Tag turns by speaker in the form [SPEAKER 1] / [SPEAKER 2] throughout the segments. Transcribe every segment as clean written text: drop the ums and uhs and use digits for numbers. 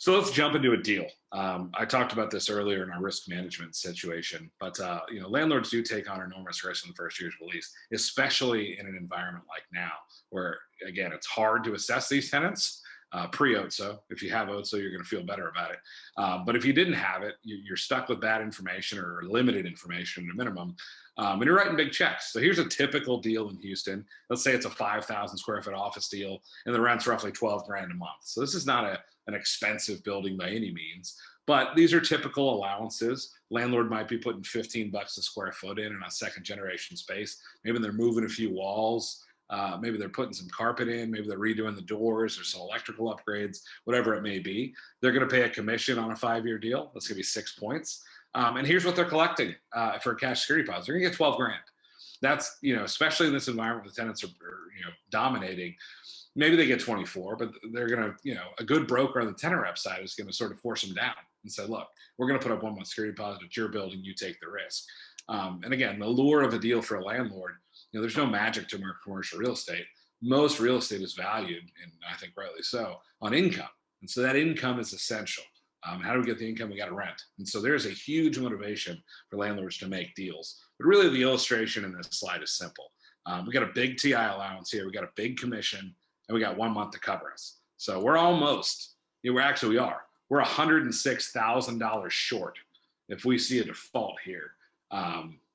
[SPEAKER 1] So let's jump into a deal. I talked about this earlier in our risk management situation, but landlords do take on enormous risk in the first year's of a lease, especially in an environment like now, where again it's hard to assess these tenants pre-OTSO. If you have OTSO, you're going to feel better about it. But if you didn't have it, you're stuck with bad information or limited information at a minimum, and you're writing big checks. So here's a typical deal in Houston. Let's say it's a 5,000 square foot office deal, and the rent's roughly 12 grand a month. So this is not an expensive building by any means, but these are typical allowances. Landlord might be putting 15 bucks a square foot in a second generation space. Maybe they're moving a few walls. Maybe they're putting some carpet in. Maybe they're redoing the doors or some electrical upgrades, whatever it may be. They're going to pay a commission on a 5-year deal. That's going to be 6 points. And here's what they're collecting for a cash security deposit. They're going to get 12 grand. That's, especially in this environment, the tenants are dominating. Maybe they get 24, but they're going to, a good broker on the tenant rep side is going to sort of force them down and say, look, we're going to put up 1 month security deposit at your building. You take the risk. And again, the lure of a deal for a landlord, there's no magic to commercial real estate. Most real estate is valued, and I think rightly so, on income. And so that income is essential. How do we get the income? We got to rent. And so there's a huge motivation for landlords to make deals. But really the illustration in this slide is simple. We got a big TI allowance here. We got a big commission, and we got 1 month to cover us. So we're almost, we are. We're $106,000 short if we see a default here.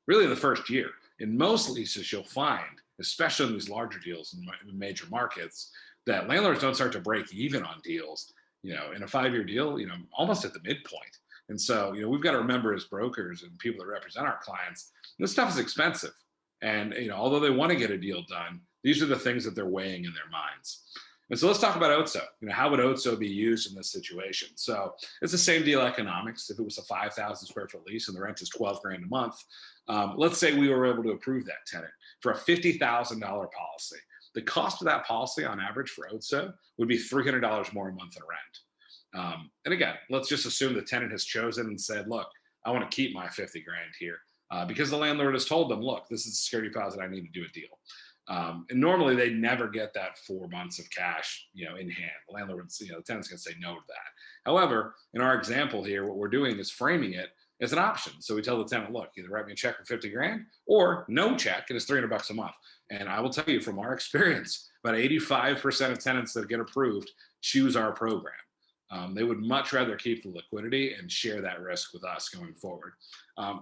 [SPEAKER 1] Really in the first year. In most leases, you'll find, especially in these larger deals in major markets, that landlords don't start to break even on deals, in a 5-year deal, almost at the midpoint. And so, we've got to remember as brokers and people that represent our clients, this stuff is expensive. And, although they want to get a deal done, these are the things that they're weighing in their minds. And so let's talk about OTSO. How would OTSO be used in this situation? So it's the same deal economics. If it was a 5,000 square foot lease and the rent is 12 grand a month, let's say we were able to approve that tenant for a $50,000 policy. The cost of that policy on average for OTSO would be $300 more a month in rent. And again, let's just assume the tenant has chosen and said, look, I want to keep my 50 grand here because the landlord has told them, look, this is a security deposit. I need to do a deal. And normally they never get that 4 months of cash, in hand. The landlord would, the tenant's going to say no to that. However, in our example here, what we're doing is framing it as an option. So we tell the tenant, look, either write me a check for 50 grand or no check and it's 300 bucks a month. And I will tell you from our experience, about 85% of tenants that get approved choose our program. They would much rather keep the liquidity and share that risk with us going forward.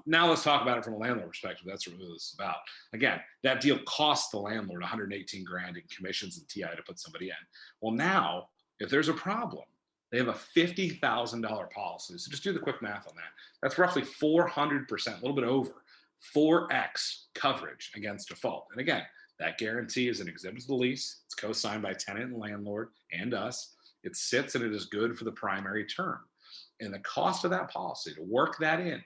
[SPEAKER 1] Now let's talk about it from a landlord perspective. That's what this is about. Again, that deal cost the landlord 118 grand in commissions and TI to put somebody in. Well, now if there's a problem, they have a $50,000 policy. So just do the quick math on that. That's roughly 400%, a little bit over 4x coverage against default. And again, that guarantee is an exhibit to the lease. It's co-signed by tenant and landlord and us. It sits and it is good for the primary term. And the cost of that policy to work that in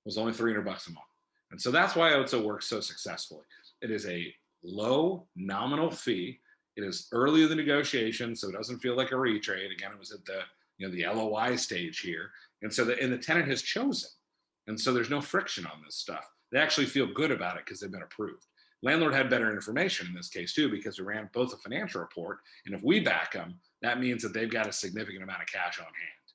[SPEAKER 1] was only 300 bucks a month. And so that's why OTSO works so successfully. It is a low nominal fee. It is early in the negotiation, so it doesn't feel like a retrade. Again, it was at the the LOI stage here. And so the tenant has chosen. And so there's no friction on this stuff. They actually feel good about it because they've been approved. Landlord had better information in this case too, because we ran both a financial report, and if we back them, that means that they've got a significant amount of cash on hand.